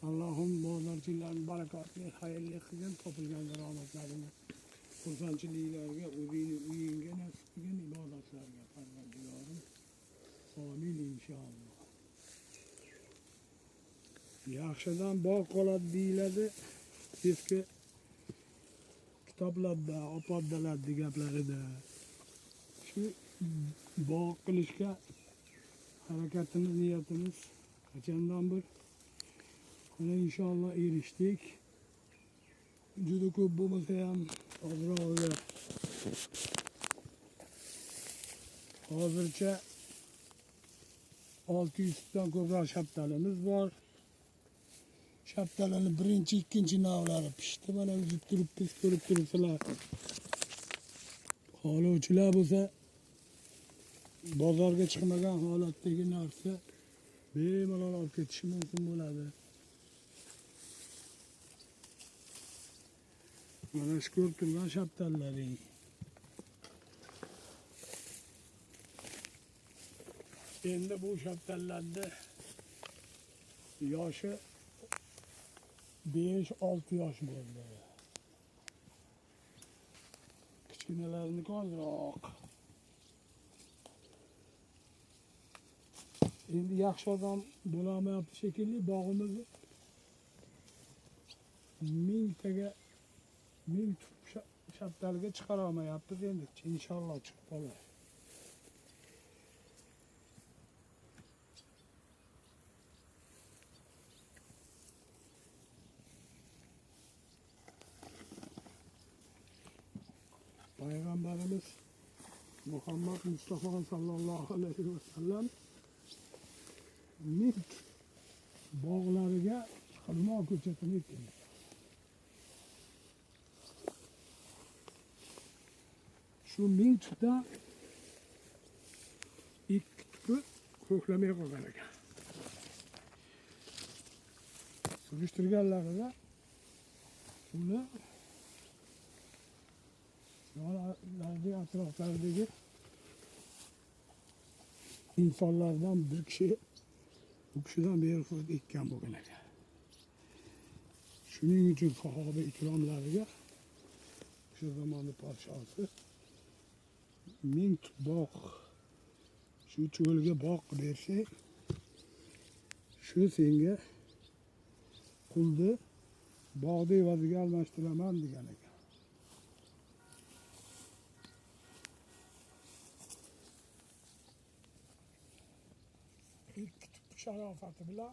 Allohim bozorchilarning barakotli, xayrli qilgin, topilgan daromadlarini xursandchiliklarga, o'zingni uyingga nasib qilgin, ibodatlarga Parvardigorim. Amin inshaalloh. Yaxshidan bog' qoladi deyiladi. Eski kitoblarda, opoddalarda gaplarida shu bog' qilishga harakatimiz, niyatimiz qachondan bir mana inshaalloh erishdik. Juda ko'p bo'lmasa ham ozrog'iga hozircha 600 dan ko'proq shaptalimiz bor. Shaptalani birinchi, ikkinchi navlari pishdi. Mana uzib turibmiz, ko'rib turibsizlar. Xohlovchilar bo'lsa bozorga chiqmagan holatdagi narsa bemalol olib ketishi mumkin bo'ladi. Mana shu ko'rib turgan shaptallaring. Endi bu shaptallarni yoshi 5-6 yosh bo'ldi. Kichkinalarniki ozroq. Endi yaxshi odam bo'lolmayapti shekilli, bog'imizni 1000 shaptaliga chiqara olmayapmiz endi. Inshaalloh chiqib qoladi. Payg'ambarimiz Muhammad Mustafa sallallohu alayhi va sallam Mint bog'lariga xurmo ko'chatini ekkan. Shu mintda ikki tupi ko'klamay qolgan ekan. Surishtirganlarida uni atroflaridagi insonlardan bir kishi bu kishidan beri ekkan bo'lgan ekan. Shuning uchun sahoba ikromlariga o'sha zamonni podshosi 1000 bog' shu cho'lga bog' bersang, shu senga qulni bog'da evaziga almashtiraman degan ekan. Sharofati bilan